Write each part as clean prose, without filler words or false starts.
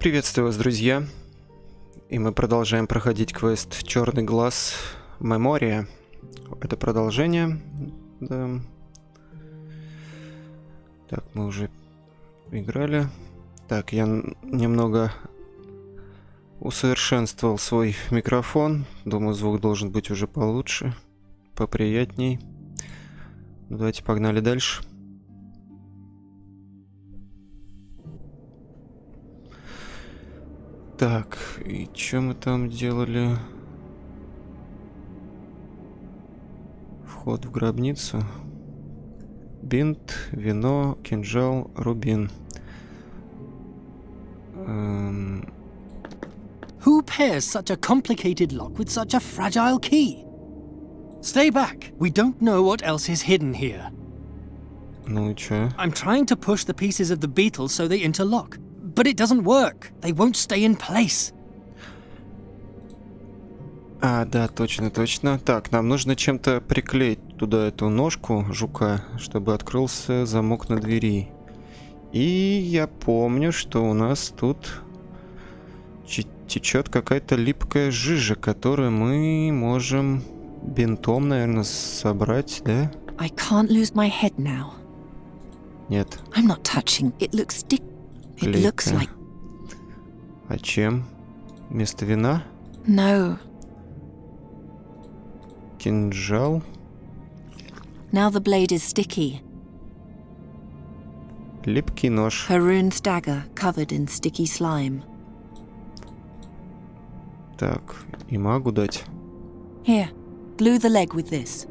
Приветствую вас, друзья. И мы продолжаем проходить квест «Черный глаз Memoria». Это продолжение. Да. Так, мы уже играли. Так, я немного усовершенствовал свой микрофон. Думаю, звук должен быть уже получше, поприятней. Давайте погнали дальше. Так, и что мы там делали? Вход в гробницу. Бинт, вино, кинжал, рубин. Who pairs such a complicated lock with such a fragile key? Stay back. We don't know what else is hidden here. Ну и чё? I'm trying to push the pieces of the beetle so they interlock. But it doesn't work. They won't stay in place. А, да, точно. Так, нам нужно чем-то приклеить туда эту ножку жука, чтобы открылся замок на двери. И я помню, что у нас тут течет какая-то липкая жижа, которую мы можем бинтом, наверное, собрать, да? I can't lose my head now. Нет. I'm not touching. It looks sticky. It looks like... А чем? Вместо вина? No. Кинжал? Now the blade is sticky. Липкий нож. Her rune's dagger covered in sticky slime. Так, и магу дать. Here, glue the leg with this.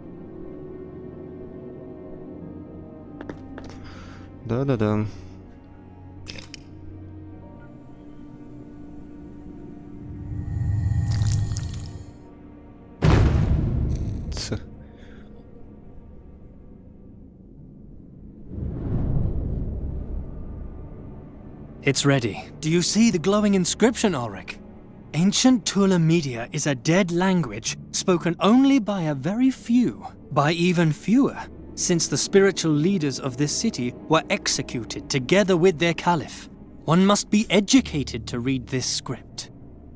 Да-да-да. It's ready. Do you see the glowing inscription, Ulrich? Ancient Tula Media is a dead language spoken only by a very few, by even fewer, since the spiritual leaders of this city were executed together with their caliph. One must be educated to read this script.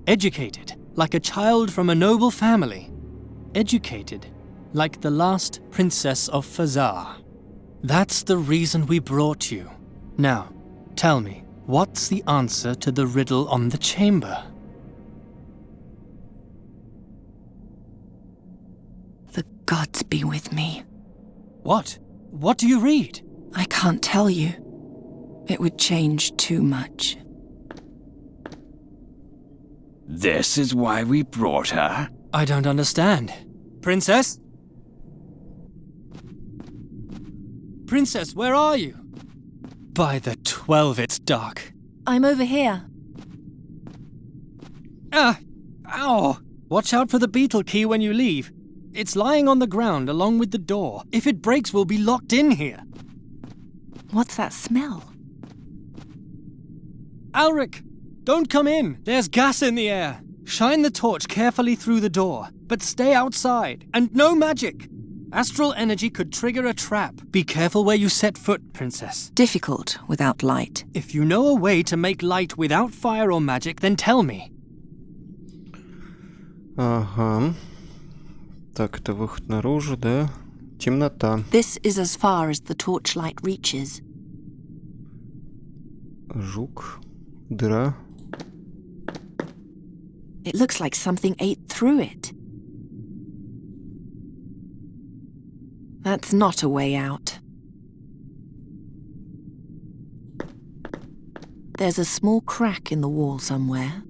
Educated, like a child from a noble family. Educated, like the last princess of Fazar. That's the reason we brought you. Now, tell me, what's the answer to the riddle on the chamber? The gods be with me. What? What do you read? I can't tell you. It would change too much. This is why we brought her? I don't understand. Princess? Princess, where are you? By the 12, it's dark. I'm over here. Ah! Ow! Watch out for the beetle key when you leave. It's lying on the ground along with the door. If it breaks, we'll be locked in here. What's that smell? Ulrich, don't come in. There's gas in the air. Shine the torch carefully through the door, but stay outside. And no magic. Astral energy could trigger a trap. Be careful where you set foot, Princess. Difficult without light. If you know a way to make light without fire or magic, then tell me. Ага. Так, это выход наружу, да? Темнота. This is as far as the torchlight reaches. Жук. Дыра. It looks like something ate through it. That's not a way out. There's a small crack in the wall somewhere.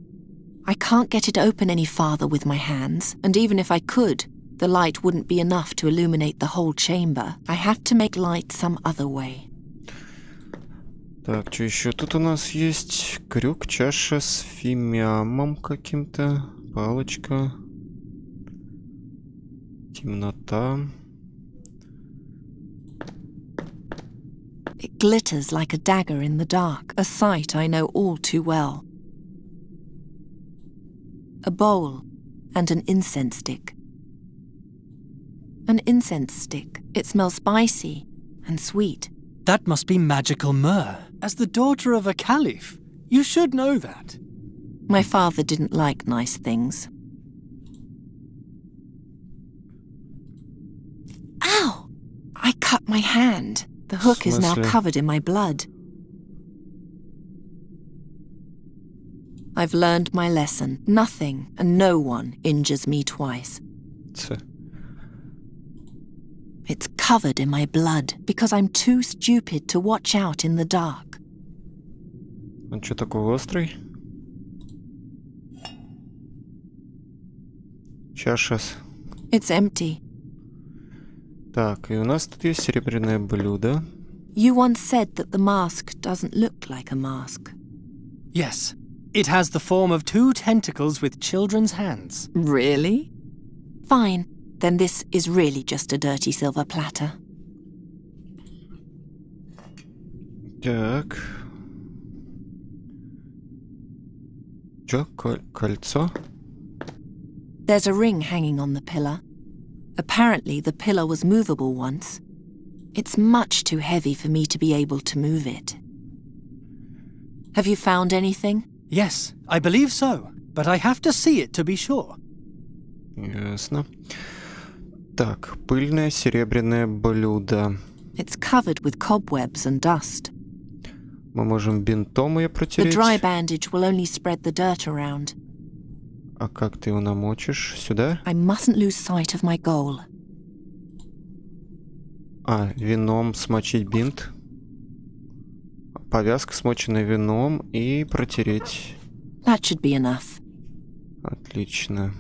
I can't get it open any farther with my hands, and even if I could, the light wouldn't be enough to illuminate the whole chamber. I have to make light some other way. Так, что еще тут у нас есть? Крюк, чаша с фимиамом каким-то, палочка, темнота. It glitters like a dagger in the dark, a sight I know all too well. A bowl and an incense stick. An incense stick. It smells spicy and sweet. That must be magical myrrh. As the daughter of a caliph, You should know that. My father didn't like nice things. Ow! I cut my hand. The hook is now Смысле? covered in my blood. I've learned my lesson. Nothing and no one injures me twice. Ц. It's covered in my blood because I'm too stupid to watch out in the dark. Он что такой острый? Чаша. It's empty. Так, и у нас тут есть серебряное блюдо. You once said that the mask doesn't look like a mask. Yes. It has the form of 2 tentacles with children's hands. Really? Fine. Then this is really just a dirty silver platter. Так. Чё? Кольцо? There's a ring hanging on the pillar. Apparently, the pillar was movable once. It's much too heavy for me to be able to move it. Have you found anything? Yes, I believe so, but I have to see it to be sure. Ясно. Так, пыльное серебряное блюдо. It's covered with cobwebs and dust. Мы можем бинтом ее The протереть. dry bandage will only spread the dirt around. А как ты его намочишь? Сюда? I mustn't lose sight of my goal. А, вином смочить бинт. Повязка, смоченная вином, и протереть. That should be enough. Отлично.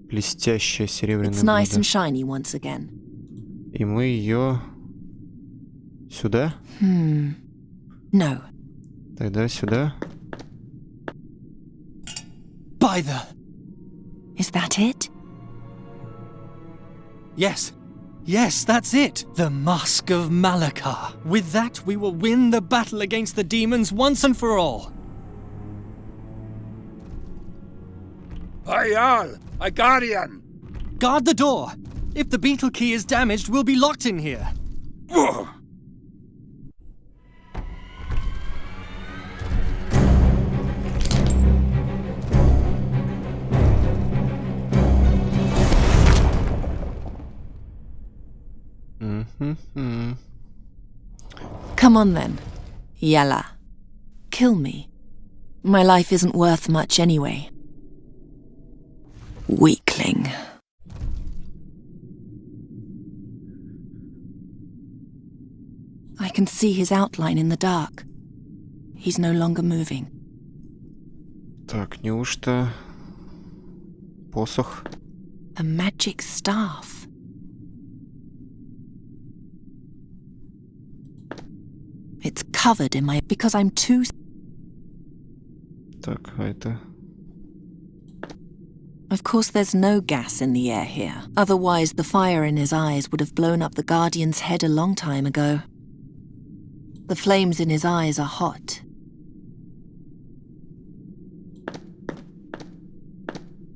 Блестящее серебряное It's nice блюдо. and shiny once again. И мы ее сюда? No. Тогда сюда. By the... Is that it? Yes. Yes, that's it. The Mask of Malakar. With that, we will win the battle against the demons once and for all. Ayal, a guardian! Guard the door. If the beetle key is damaged, we'll be locked in here. Ugh. Come on then. Yalla. Kill me. My life isn't worth much anyway. Weakling. I can see his outline in the dark. He's no longer moving. Так, неужто посох? A magic staff. It's covered in my... because I'm too... Так, а это... Of course there's no gas in the air here. Otherwise the fire in his eyes would have blown up the Guardian's head a long time ago. The flames in his eyes are hot.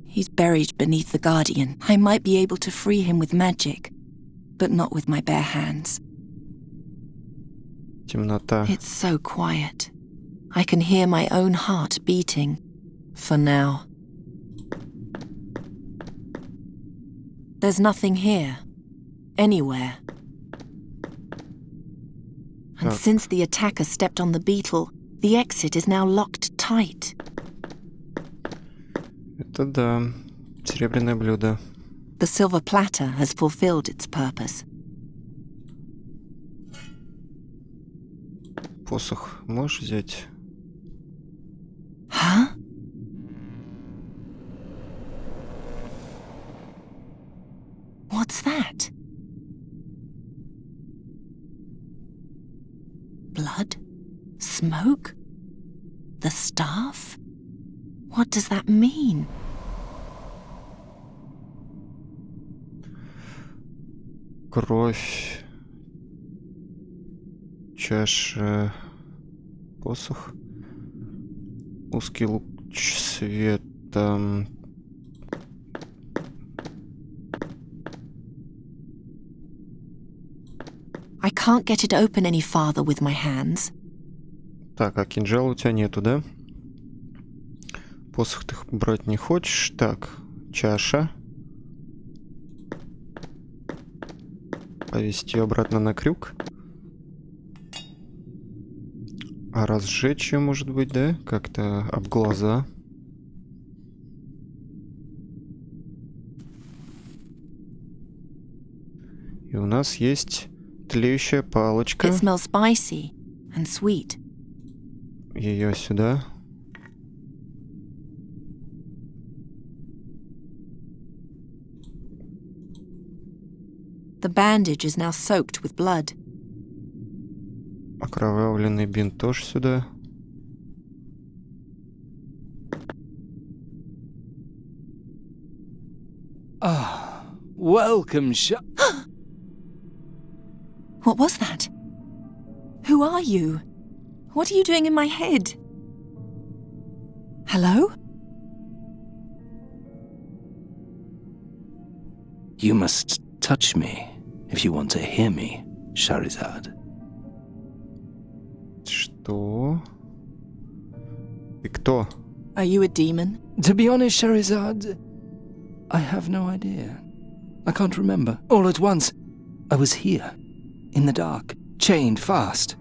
He's buried beneath the Guardian. I might be able to free him with magic, but not with my bare hands. Темнота. It's so quiet. I can hear my own heart beating. For now. There's nothing here. Anywhere. And since the attacker stepped on the beetle, the exit is now locked tight. Это да. Серебряное блюдо. The silver platter has fulfilled its purpose. Посох можешь взять? Huh? What's that? Blood? Smoke? The staff? What does that mean? Кровь. Чаша. Посох. Узкий луч света. I can't get it open any farther with my hands. Так, а кинжала у тебя нету, да? Посох ты брать не хочешь. Так, чаша. Повесить ее обратно на крюк. А разжечь ее, может быть, да? Как-то об глаза. И у нас есть тлеющая палочка. It smells spicy and sweet. Ее сюда. The bandage is now soaked with blood. Окровавленный бинт тоже сюда. Welcome, What was that? Who are you? What are you doing in my head? Hello? You must touch me if you want to hear me, Shahrazad. Что? Ты кто? Are you a demon? To be honest, Shahrazad, I have no idea. I can't remember. All at once, I was here, in the dark, chained fast,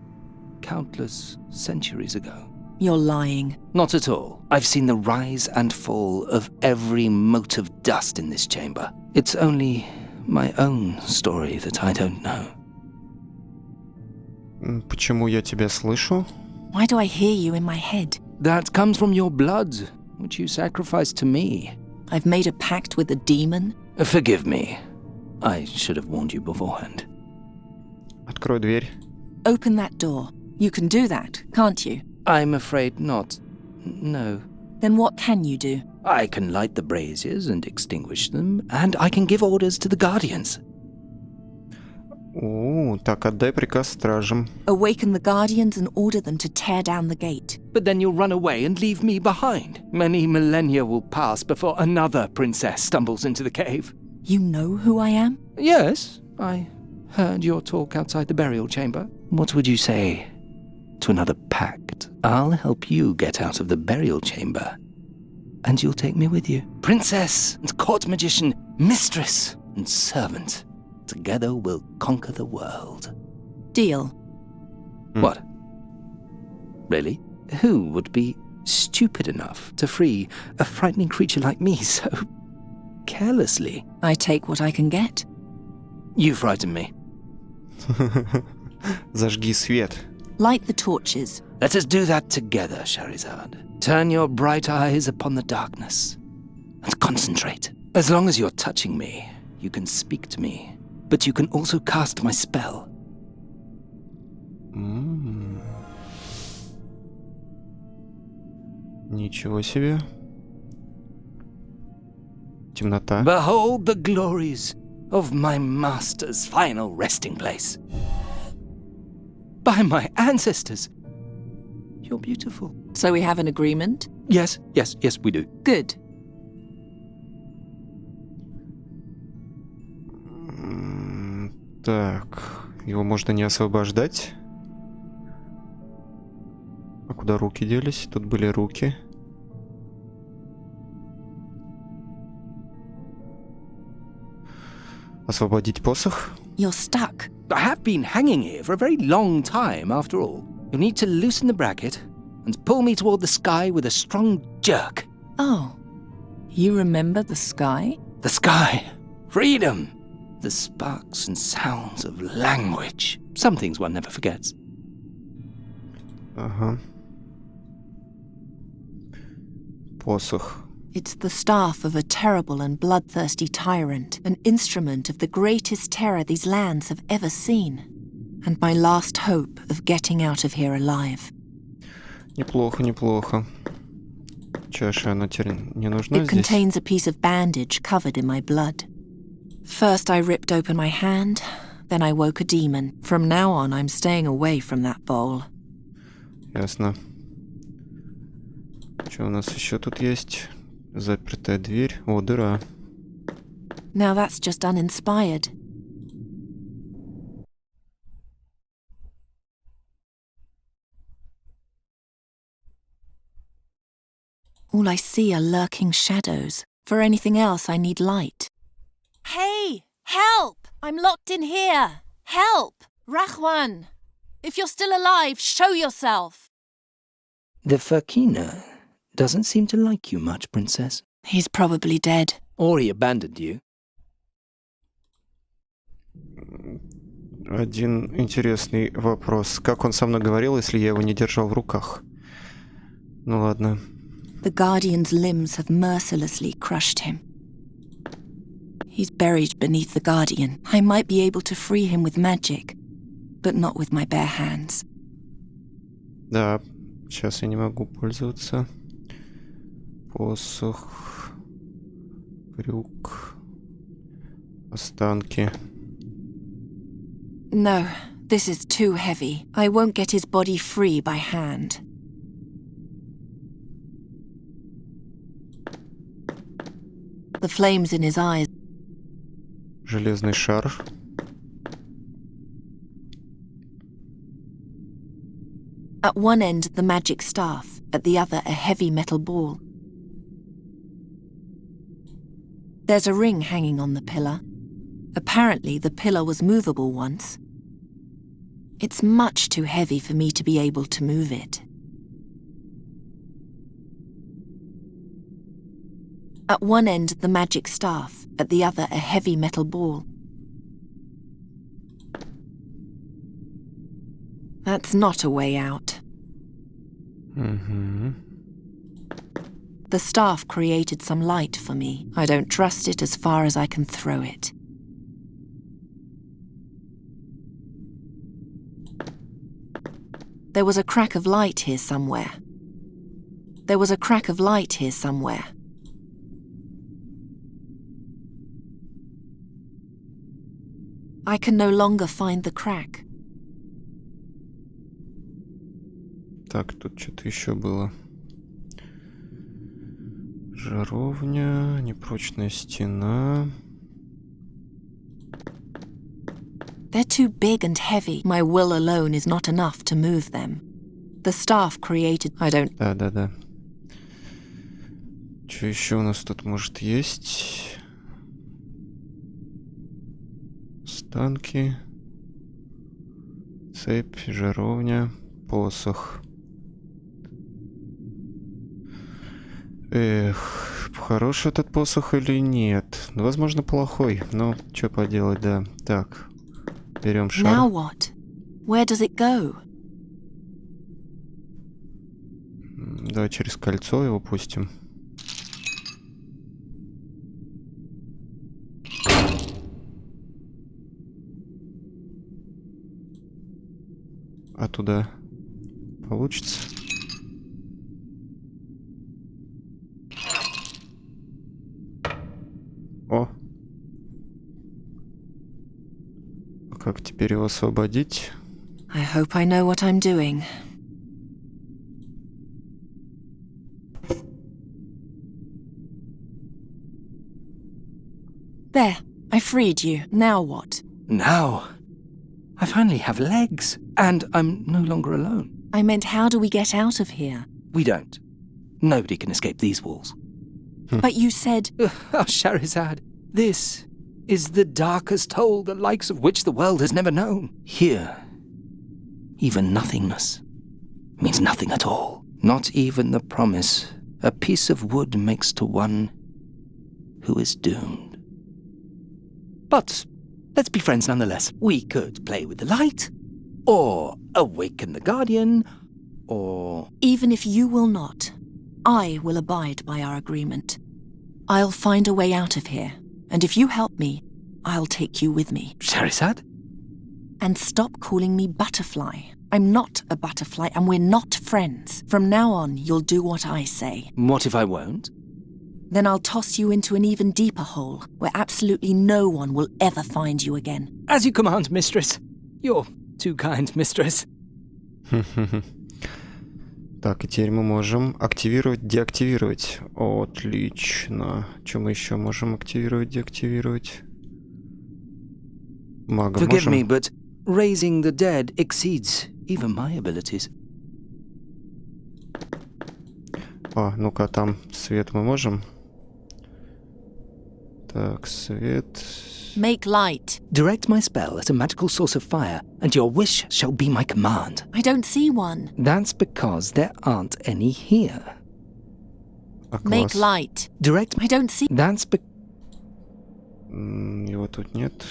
countless centuries ago. You're lying. Not at all. I've seen the rise and fall of every mote of dust in this chamber. It's only my own story that I don't know. Почему я тебя слышу? Why do I hear you in my head? That comes from your blood, which you sacrificed to me. I've made a pact with a demon. Forgive me. I should have warned you beforehand. Открой дверь. Open that door. You can do that, can't you? I'm afraid not. No. Then what can you do? I can light the braziers and extinguish them, and I can give orders to the guardians. Так, отдай приказ стражам. Awaken the guardians and order them to tear down the gate. But then you'll run away and leave me behind. Many millennia will pass before another princess stumbles into the cave. You know who I am? Yes, I heard your talk outside the burial chamber. What would you say to another pact? I'll help you get out of the burial chamber, and you'll take me with you. Princess and court magician, mistress and servant. Together we'll conquer the world. Deal. What? Really? Who would be stupid enough to free a frightening creature like me so carelessly? I take what I can get. You frighten me. Зажги свет. Light the torches. Let us do that together, Shahrazad. Turn your bright eyes upon the darkness and concentrate. As long as you're touching me, you can speak to me, but you can also cast my spell. Ничего себе. Темнота. Behold the glories of my master's final resting place. By my ancestors, you're beautiful. So we have an agreement? Yes, we do. Good. Так, его можно не освобождать. А куда руки делись? Тут были руки. Освободить посох? You're stuck. I have been hanging here for a very long time, after all. You'll need to loosen the bracket and pull me toward the sky with a strong jerk. Oh. You remember the sky? The sky. Freedom. The sparks and sounds of language. Some things one never forgets. Ага. Посох. It's the staff of a terrible and bloodthirsty tyrant, an instrument of the greatest terror these lands have ever seen, and my last hope of getting out of here alive. Неплохо, неплохо. Чаша, она теперь не нужна It здесь? contains a piece of bandage covered in my blood. First I ripped open my hand, then I woke a demon. From now on, I'm staying away from that bowl. Ясно. Что у нас еще тут есть? Запертая дверь. О, дыра. Now that's just uninspired. All I see are lurking shadows. For anything else, I need light. Hey! Help! I'm locked in here! Help! Rahwan! If you're still alive, show yourself! The Fakina doesn't seem to like you much, Princess. He's probably dead. Or he abandoned you. Один интересный вопрос. Как он со мной говорил, если я его не держал в руках? Ну ладно. The Guardian's limbs have mercilessly crushed him. He's buried beneath the Guardian. I might be able to free him with magic, but not with my bare hands. Да, сейчас я не могу пользоваться. Посох, крюк, останки. No, this is too heavy. I won't get his body free by hand. The flames in his eyes. Железный шар. At one end, the magic staff. At the other, a heavy metal ball. There's a ring hanging on the pillar. Apparently, the pillar was movable once. It's much too heavy for me to be able to move it. At one end, the magic staff. At the other, a heavy metal ball. That's not a way out. The staff created some light for me. I don't trust it as far as I can throw it. There was a crack of light here somewhere. There was a crack of light here somewhere. I can no longer find the crack. Так, тут что-то еще было. Жаровня, непрочная стена. They're too big and heavy. My will alone is not enough to move them. The staff created... I don't... Да. Что еще у нас тут может есть? Останки. Цепь, жаровня, посох. Эх, хороший этот посох или нет? Ну, возможно, плохой. Но что поделать, да. Так, берем шар. Now what? Where does it go? Давай через кольцо его пустим. А туда получится? О! А как теперь его освободить? I hope I know what I'm doing. There, I freed you. Now what? Now, I finally have legs, and I'm no longer alone. I meant, how do we get out of here? We don't. Nobody can escape these walls. But you said... Oh, Shahrazad, this is the darkest hole, the likes of which the world has never known. Here, even nothingness means nothing at all. Not even the promise a piece of wood makes to one who is doomed. But let's be friends nonetheless. We could play with the light, or awaken the Guardian, or... Even if you will not, I will abide by our agreement. I'll find a way out of here, and if you help me, I'll take you with me. Shahrazad? And stop calling me Butterfly. I'm not a butterfly, and we're not friends. From now on, you'll do what I say. What if I won't? Then I'll toss you into an even deeper hole, where absolutely no one will ever find you again. As you command, mistress. You're too kind, mistress. Так, и теперь мы можем активировать, деактивировать. Отлично. Что мы еще можем активировать, деактивировать? Мага Forgive можем? me, but raising the dead exceeds even my abilities. А, ну-ка, там свет мы можем? Так, свет... Make light. Direct my spell at a magical source of fire, and your wish shall be my command. I don't see one. That's because there aren't any here. А, Make класс. light. Direct... I don't see... That's be... Его тут нет.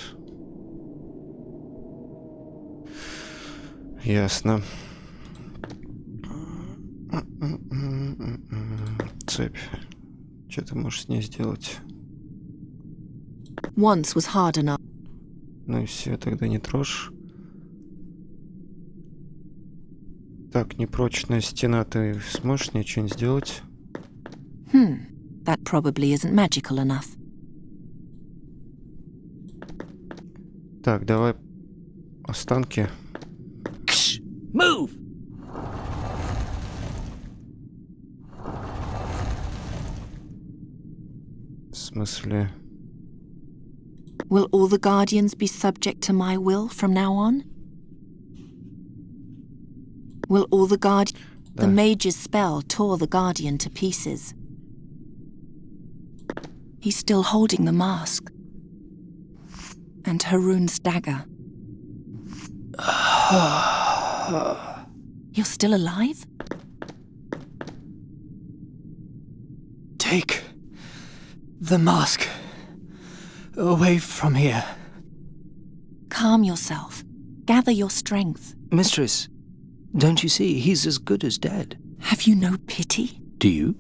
Ясно. Цепь. Что ты можешь с ней сделать? Once was hard enough. Ну и все, тогда не трожь. Так, непрочная стена, ты сможешь с ней что-нибудь сделать? That probably isn't magical enough. Так, давай останки. Move! В смысле... Will all the guardians be subject to my will from now on? Will all the The mage's spell tore the guardian to pieces. He's still holding the mask. And Haroon's dagger. You're still alive? Take the mask away from here. Calm yourself. Gather your strength. Mistress, don't you see he's as good as dead? Have you no pity? Do you?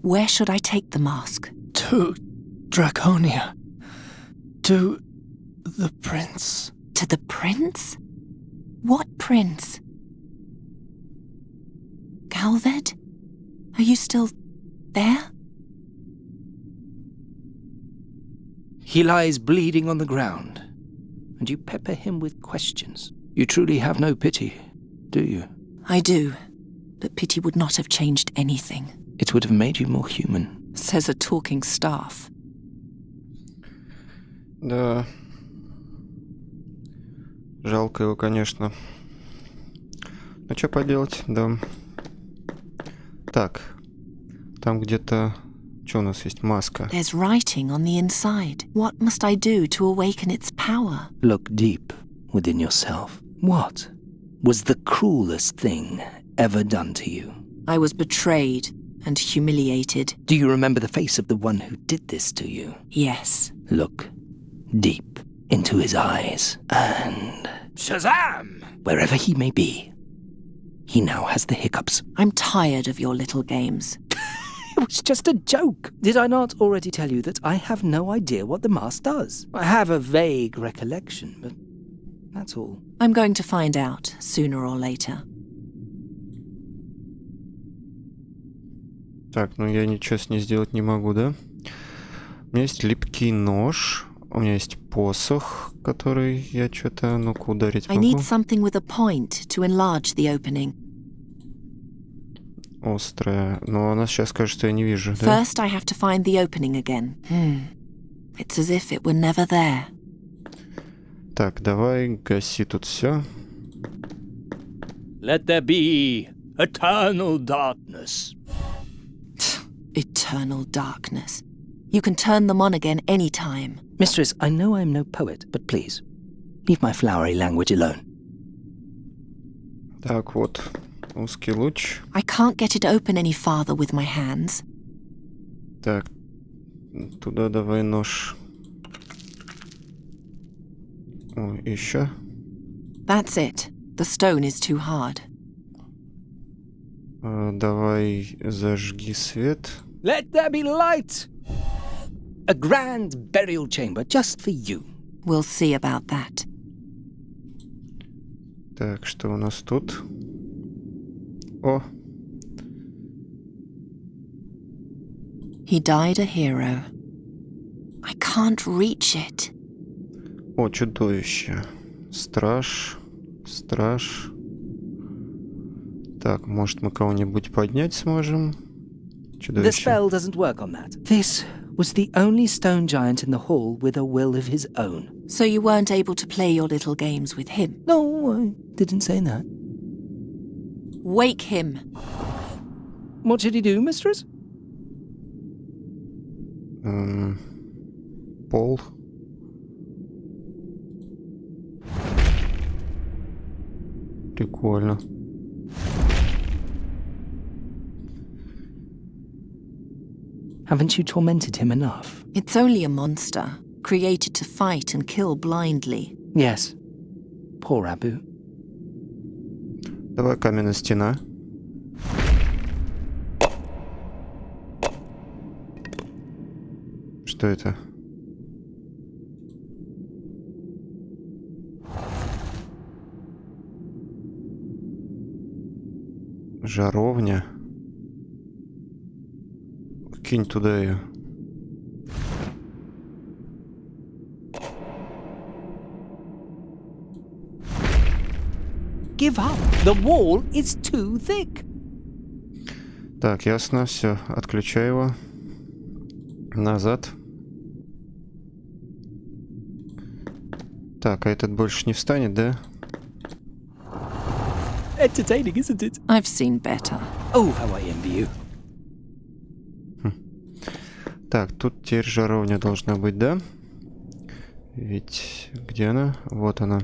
Where should I take the mask? To Draconia. To the prince. To the prince? What prince? Galved? Are you still there? He lies bleeding on the ground, and you pepper him with questions. You truly have no pity, do you? I do, but pity would not have changed anything. It would have made you more human. Says a talking staff. Да. Жалко его, конечно. Ну, что поделать, да. Так. Там где-то... Что у нас есть? Маска. There's writing on the inside. What must I do to awaken its power? Look deep within yourself. What was the cruelest thing ever done to you? I was betrayed and humiliated. Do you remember the face of the one who did this to you? Yes. Look deep into his eyes, and Shazam! wherever he may be, he now has the hiccups. I'm tired of your little games. It was just a joke. Did I not already tell you that I have no idea what the mask does? I have a vague recollection, but that's all. I'm going to find out sooner or later. Так, ну я ничего с ней сделать не могу, да? У меня есть липкий нож. У меня есть посох, который я что-то, ну-ка, ударить I могу. need something with a point to enlarge the opening. Острая. Но она сейчас скажет, что я не вижу, да? First, I have to find the opening again. It's as if it were never there. Так, давай гаси тут все. Let there be eternal darkness. Eternal darkness. You can turn them on again any time. Mistress, I know I'm no poet, but please, leave my flowery language alone. Так, вот. Узкий луч. I can't get it open any farther with my hands. Так, туда давай нож. О, еще. That's it. The stone is too hard. Давай зажги свет. Let there be light! A grand burial chamber just for you. We'll see about that. Так, что у нас тут? О, He died a hero. I can't reach it. о, чудовище. Страж. Страж. Так, может, мы кого-нибудь поднять сможем? The Чудовище. spell doesn't work on that. This was the only stone giant in the hall with a will of his own. So you weren't able to play your little games with him? No, I didn't say that. Wake him. What should he do, mistress? Пол. Прикольно. Haven't you tormented him enough? It's only a monster, created to fight and kill blindly. Yes. Poor Abu. Давай каменная стена. Что это? Жаровня. Кинь туда ее. Give up. The wall is too thick. Так, ясно, все. Отключаю его. Назад. Так, а этот больше не встанет, да? Entertaining, isn't it? I've seen better. Oh, how I envy you. Так, тут теперь жаровня должна быть, да? Ведь где она? Вот она.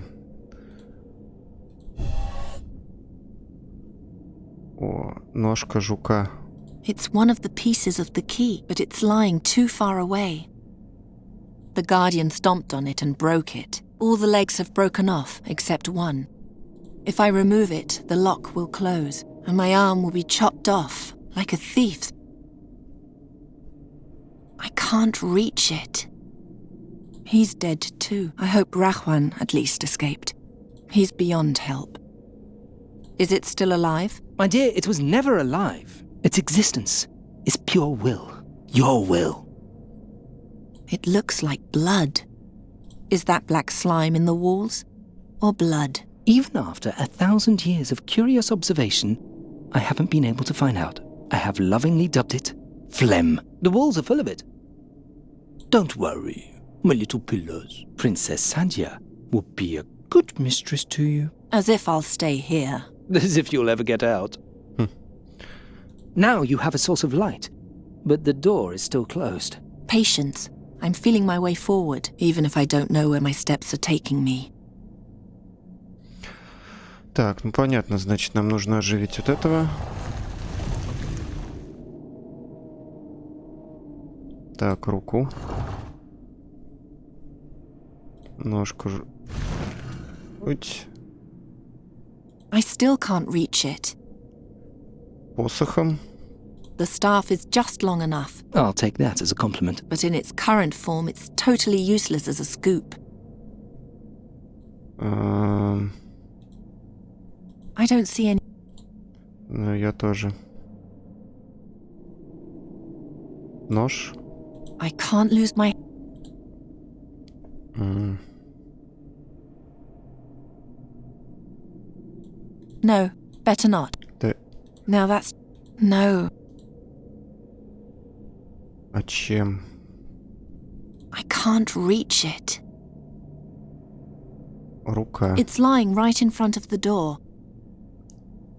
О, ножка жука. It's one of the pieces of the key, but it's lying too far away. The Guardian stomped on it and broke it. All the legs have broken off, except one. If I remove it, the lock will close, and my arm will be chopped off, like a thief's. I can't reach it. He's dead too. I hope Rahwan at least escaped. He's beyond help. Is it still alive? My dear, it was never alive. Its existence is pure will. Your will. It looks like blood. Is that black slime in the walls? Or blood? Even after 1,000 years of curious observation, I haven't been able to find out. I have lovingly dubbed it phlegm. The walls are full of it. Don't worry, my little pillars. Princess Sandhya will be a good mistress to you. As if I'll stay here. As if you'll ever get out. Now you have a source of light, but the door is still closed. Patience. I'm feeling my way forward, even if I don't know where my steps are taking me. Так, ну понятно, значит, нам нужно оживить вот этого. Так, руку. Ножку. Уть. I still can't reach it. Посохом. The staff is just long enough, I'll take that as a compliment. but in its current form, it's totally useless as a scoop. I don't see any. Ну, я тоже. Нож. I can't lose my. No, better not. Да. Now that's. No, А чем? I can't reach it. Рука. It's lying right in front of the door.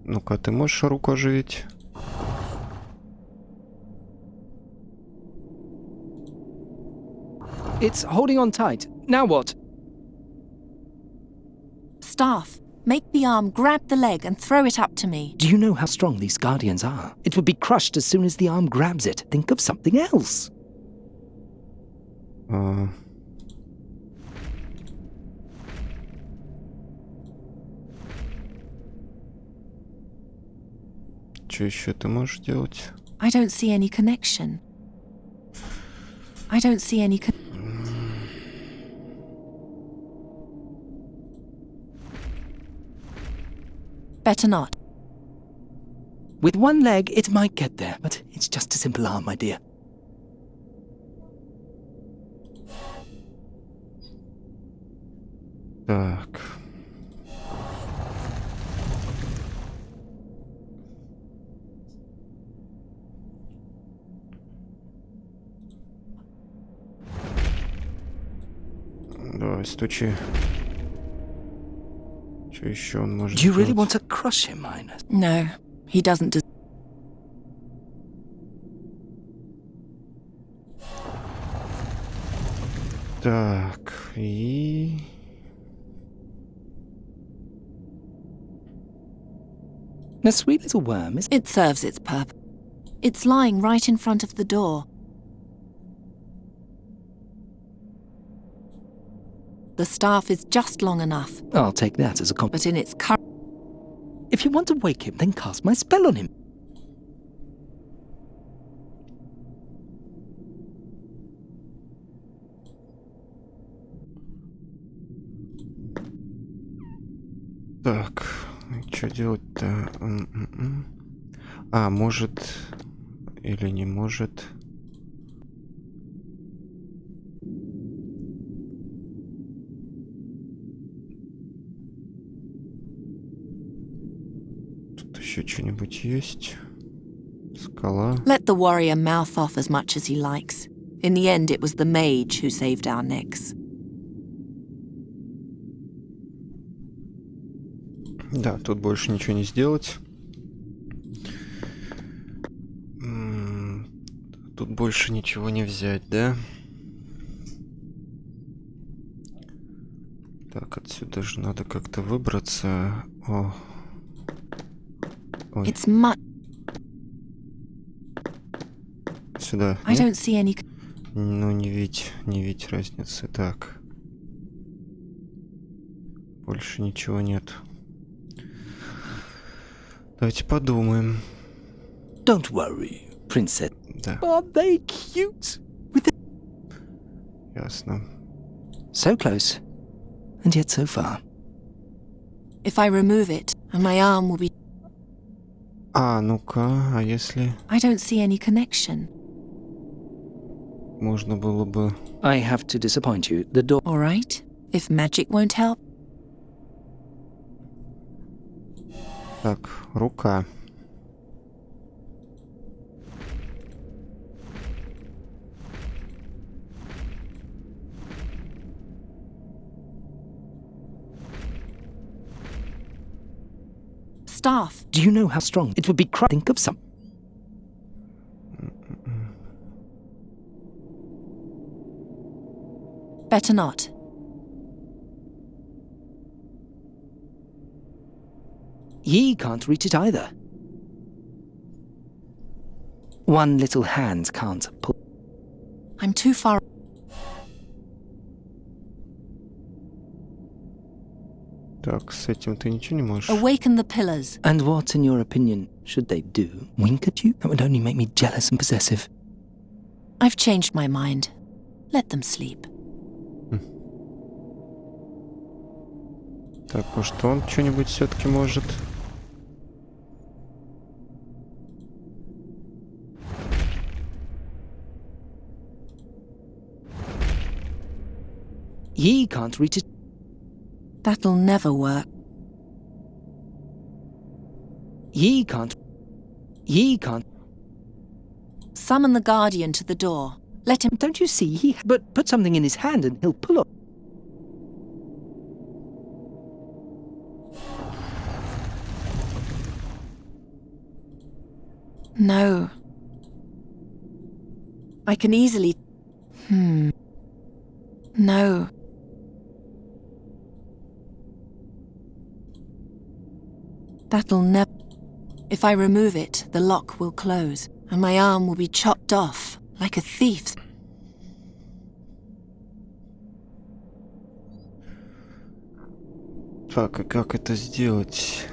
Ну-ка, ты можешь руку оживить? It's holding on tight. Now what? Staff, make the arm grab the leg and throw it up to me. Do you know how strong these guardians are? It would be crushed as soon as the arm grabs it. Think of something else. Что еще ты можешь делать? I don't see any connection. I don't see any Better not. With one leg, it might get there, but it's just a simple arm, my dear. Так. Давай, стучи. Что еще он может Do you really делать? want to crush him, Highness? No, he doesn't deserve. Так, и... A sweet little worm, is It serves its purpose. It's lying right in front of the door. The staff is just long enough, I'll take that as a compliment. but in its current... If you want to wake him, then cast my spell on him. Так, что делать-то? А, может... Или не может... Тут еще что-нибудь есть? Скала. Let the warrior mouth off as much as he likes. In the end, it was the mage who saved our necks. Да, тут больше ничего не сделать. Тут больше ничего не взять, да? Так, отсюда же надо как-то выбраться. О. Ой, It's much... сюда. I Нет? don't see any... Ну, не видеть разницы. Так. Больше ничего нет. Давайте подумаем. Don't worry, Princess. Да, Aren't they cute? With the... ясно. So close, and yet so far. If I remove it, and my arm will be... А, ну-ка, а если I don't see any connection. можно было бы... I have to disappoint you. The door... All right? If magic won't help... Так, рука. Staff. Do you know how strong it would be? Think of some... Better not. Ye can't reach it either. One little hand can't pull... I'm too far... Так, с этим ты ничего не можешь? Awaken the pillars. And what, in your opinion, should they do? Wink at you? That would only make me jealous and possessive. I've changed my mind. Let them sleep. Так, может он что-нибудь все-таки может? Ye can't reach it... That'll never work. Ye can't... Ye can't... Summon the guardian to the door. Let him... Don't you see? He... But put something in his hand and he'll pull up. No. I can easily... No. That'll never... If I remove it, the lock will close, and my arm will be chopped off, like a thief's. Так, и как это сделать?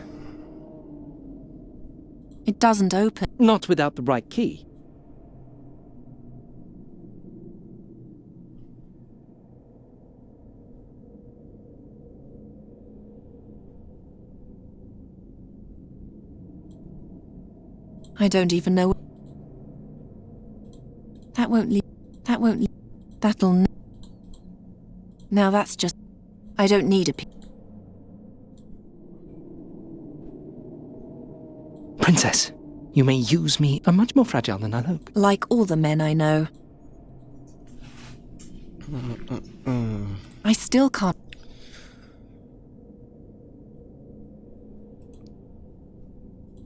It doesn't open. Not without the right key. I don't even know... That won't leave... That won't leave... That'll... Now that's just... I don't need a... Princess, you may use me. I'm much more fragile than I look. Like all the men I know. I still can't...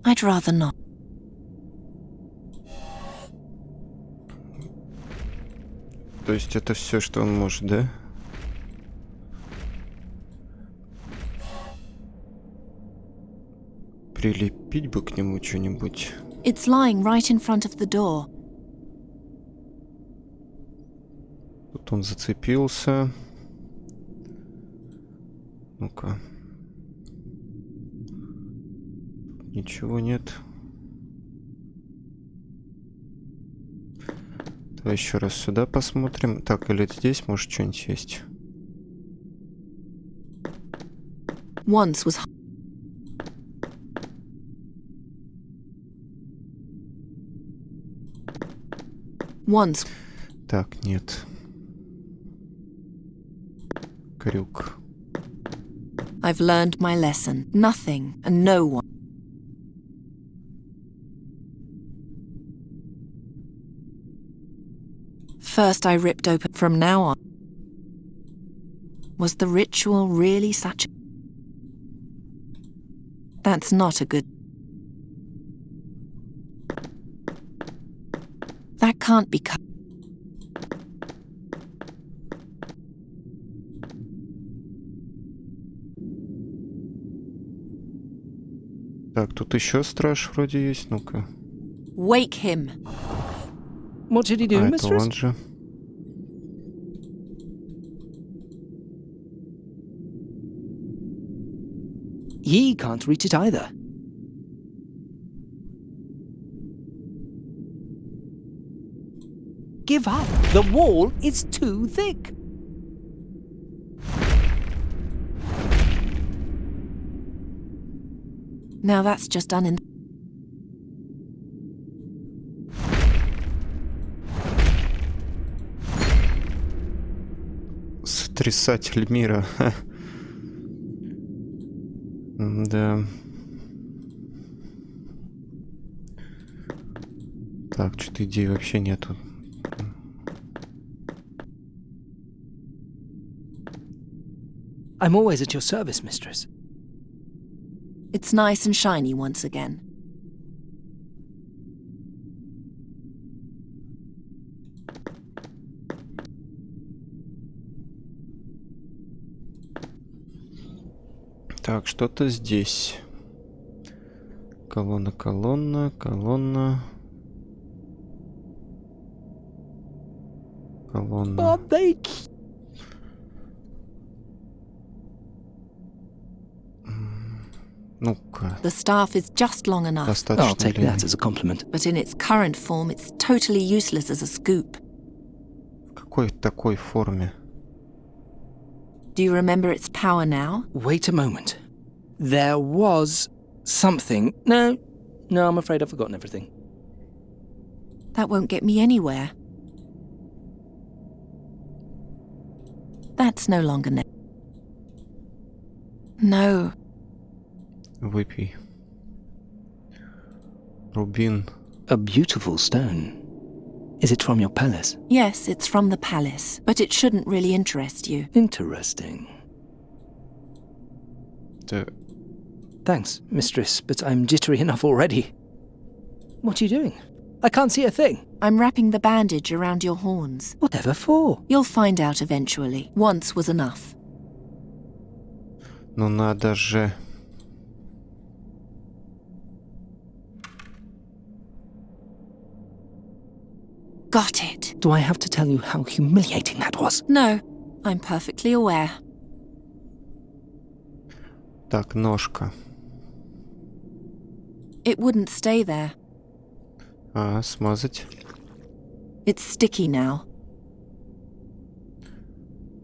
I'd rather not. То есть это все, что он может, да? Прилепить бы к нему что-нибудь. It's lying right in front of the door. Тут он зацепился. Ну-ка. Ничего нет. Давай еще раз сюда посмотрим. Так, или здесь может что-нибудь есть? Once was... Once... Так, нет. Крюк. I've learned my lesson. Nothing and no one. First I ripped open. From now on. Was the ritual really such... That's not a good... That can't be cut. Так, тут еще страж вроде есть. Ну-ка. Wake him. What did he do, А, это mistress? он же. He can't reach it either. Give up. The wall is too thick. Now that's just done in... Сотрясатель мира. Ха. Да. Так, что-то идей вообще нету. I'm always at your service, mistress. It's nice and shiny once again. Так, что-то здесь. Колонна, колонна, колонна. Колонна. But they... Ну-ка. The staff is just long enough, Достаточно I'll take длинный. that as a compliment. but in its current form, it's totally useless as a scoop. В какой такой форме? Do you remember its power now? Wait a moment. There was something... No, I'm afraid I've forgotten everything. That won't get me anywhere. That's no longer No. Выпей. Рубин. A beautiful stone. Is it from your palace? Yes, it's from the palace, but it shouldn't really interest you. Interesting. Да. Thanks, mistress, but I'm jittery enough already. What are you doing? I can't see a thing. I'm wrapping the bandage around your horns. Whatever for? You'll find out eventually. Once was enough. Ну надо же. Got it. Do I have to tell you how humiliating that was? No, I'm perfectly aware. Так, ножка. It wouldn't stay there. А, смазать. It's sticky now.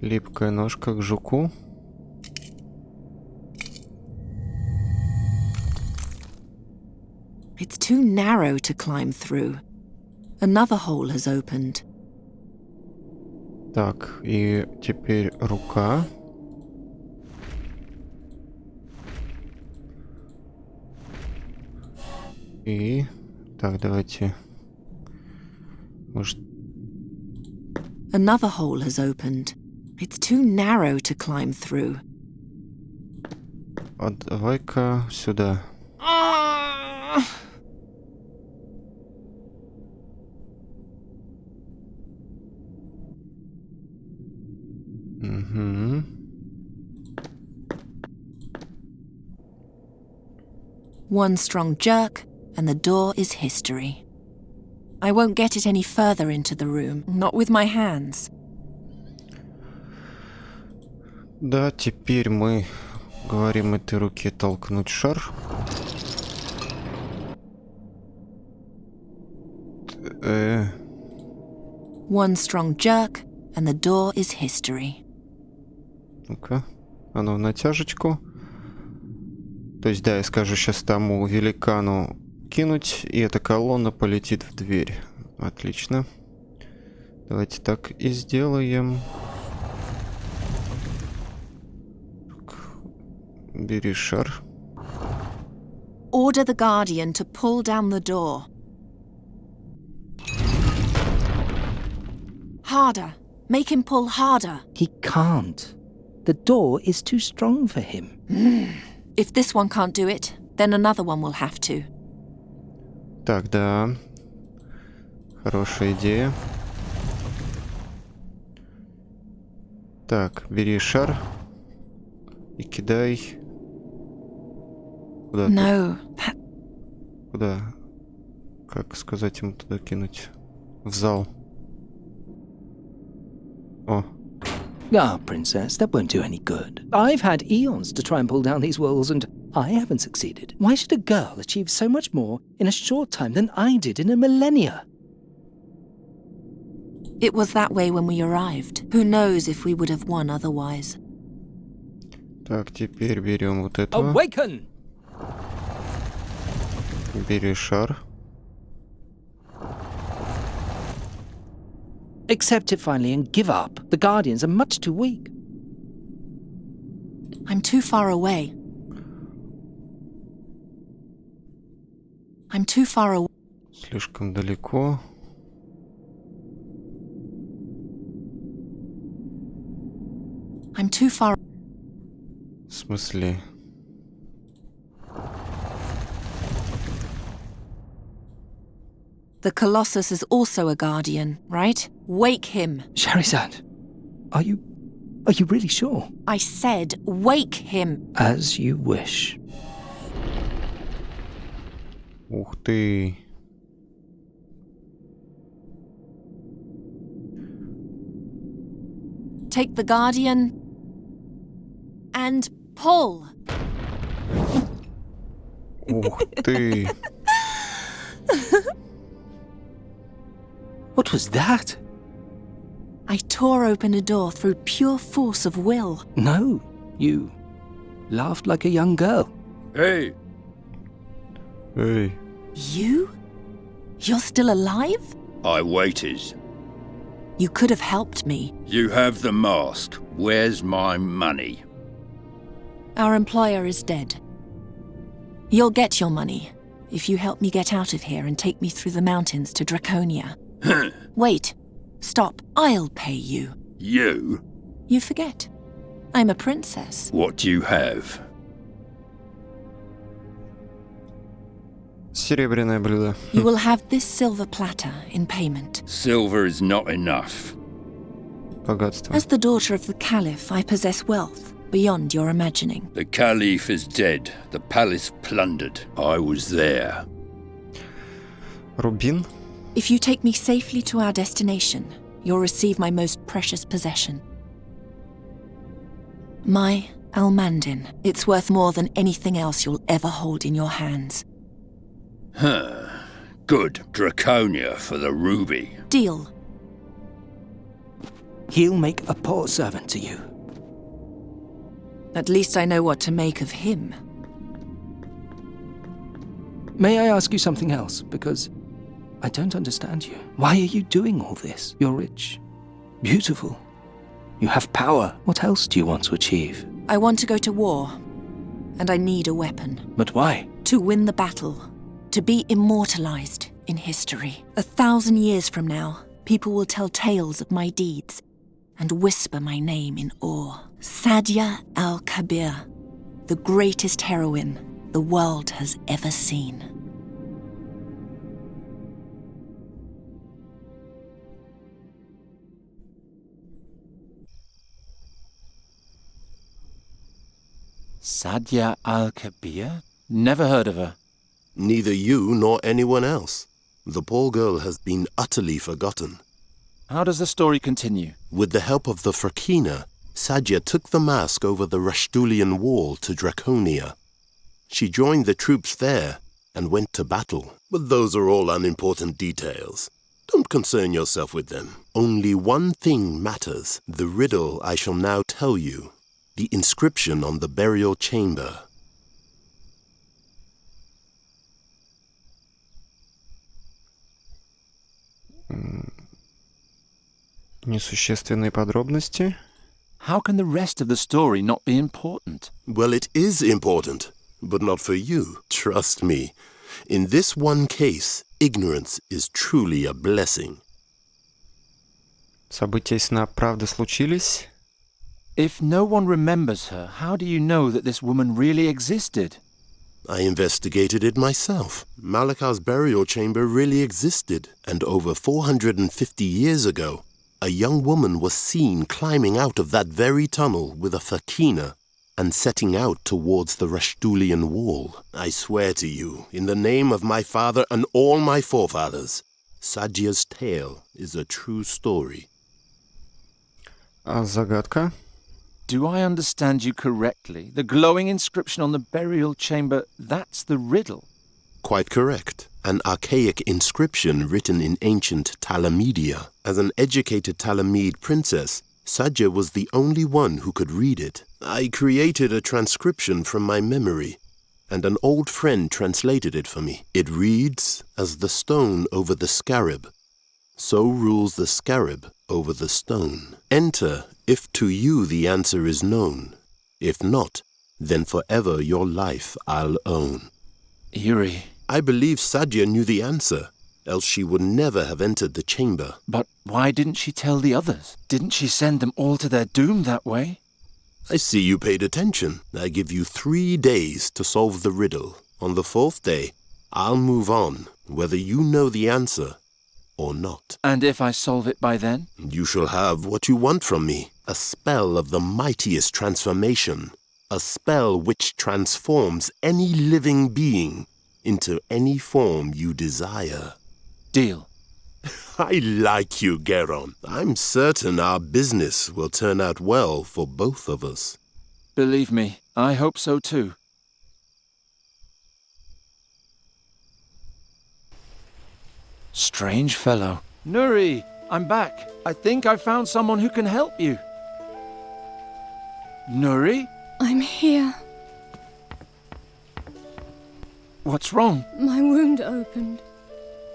Липкая ножка к жуку. It's too narrow to climb through. Another hole has opened. Так, и теперь рука. И... Так, давайте... Может... Another hole has opened. It's too narrow to climb through. А давай-ка сюда. Угу. One strong jerk, and the door is history. I won't get it any further into the room, not with my hands. Да, теперь мы говорим этой руке толкнуть шар. One strong jerk, and the door is history. Ну-ка, оно в натяжечку. То есть, да, я скажу сейчас тому великану кинуть, и эта колонна полетит в дверь. Отлично. Давайте так и сделаем. Бери шар. Order the Guardian to pull down the door. Harder. Make him pull harder. He can't. The door is too strong for him. If this one can't do it, then another one will have to. Так, да. Хорошая идея. Так, бери шар и кидай. Куда? No. Куда? Как сказать ему туда кинуть? В зал. О. Ah, Princess, that won't do any good. I've had eons to try and pull down these walls, and I haven't succeeded. Why should a girl achieve so much more in a short time than I did in a millennia? It was that way when we arrived. Who knows if we would have won otherwise. Так, теперь берем вот этого. Awaken! Бери шар. Accept it finally and give up. The Guardians are much too weak. I'm too far away. I'm too far away. Слишком далеко. I'm too far. В смысле? The Colossus is also a guardian, right? Wake him. Charizard, are you really sure? I said wake him. As you wish. Ух ты. Take the guardian and pull. Ух ты. What was that? I tore open a door through pure force of will. No, you laughed like a young girl. Hey, Эй. You? You're still alive? I waited. You could have helped me. You have the mask. Where's my money? Our employer is dead. You'll get your money if you help me get out of here and take me through the mountains to Draconia. Wait. Stop. I'll pay you. You? You forget. I'm a princess. What do you have? Серебряное блюдо. You will have this silver platter in payment. Silver is not enough. Богатство. As the daughter of the Caliph, I possess wealth beyond your imagining. The Caliph is dead. The palace plundered. I was there. Рубин. If you take me safely to our destination, you'll receive my most precious possession. My Almandin. It's worth more than anything else you'll ever hold in your hands. Good. Draconia for the ruby. Deal. He'll make a poor servant to you. At least I know what to make of him. May I ask you something else? Because I don't understand you. Why are you doing all this? You're rich, beautiful. You have power. What else do you want to achieve? I want to go to war, and I need a weapon. But why? To win the battle. To be immortalized in history. 1,000 years from now, people will tell tales of my deeds and whisper my name in awe. Sadia al-Kabir, the greatest heroine the world has ever seen. Sadia al-Kabir? Never heard of her. Neither you nor anyone else. The poor girl has been utterly forgotten. How does the story continue? With the help of the Frakina, Sadia took the mask over the Rashtulian wall to Draconia. She joined the troops there and went to battle. But those are all unimportant details. Don't concern yourself with them. Only one thing matters. The riddle I shall now tell you. The inscription on the burial chamber. Несущественные подробности. How can the rest of the story not be important? Well, it is important, but not for you. Trust me. In this one case, ignorance is truly a blessing. События из сна правда случились? If no one remembers her, how do you know that this woman really existed? I investigated it myself. Malakar's burial chamber really existed, and over 450 years ago, a young woman was seen climbing out of that very tunnel with a fakina and setting out towards the Rashtulian wall. I swear to you, in the name of my father and all my forefathers, Sadia's tale is a true story. А загадка? Do I understand you correctly? The glowing inscription on the burial chamber, that's the riddle. Quite correct. An archaic inscription written in ancient Talamedia. As an educated Talamede princess, Sadia was the only one who could read it. I created a transcription from my memory, and an old friend translated it for me. It reads, as the stone over the scarab, so rules the scarab over the stone. Enter if to you the answer is known. If not, then forever your life I'll own. Eerie. I believe Sadia knew the answer, else she would never have entered the chamber. But why didn't she tell the others? Didn't she send them all to their doom that way? I see you paid attention. I give you 3 days to solve the riddle. On the 4th day, I'll move on, whether you know the answer or not. And if I solve it by then? You shall have what you want from me. A spell of the mightiest transformation. A spell which transforms any living being into any form you desire. Deal. I like you, Geron. I'm certain our business will turn out well for both of us. Believe me, I hope so too. Strange fellow. Nuri, I'm back. I think I found someone who can help you. Nuri? I'm here. What's wrong? My wound opened.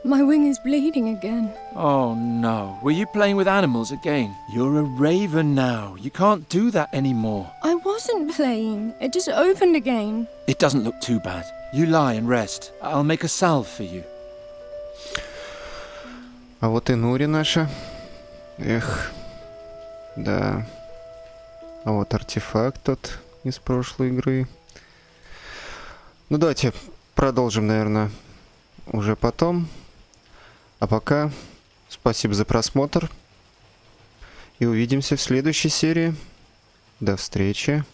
My wing is bleeding again. Oh no, were you playing with animals again? You're a raven now. You can't do that anymore. I wasn't playing. It just opened again. It doesn't look too bad. You lie and rest. I'll make a salve for you. А вот и Нури наша. Эх, да. А вот артефакт тот из прошлой игры. Ну давайте продолжим, наверное, уже потом. А пока спасибо за просмотр. И увидимся в следующей серии. До встречи.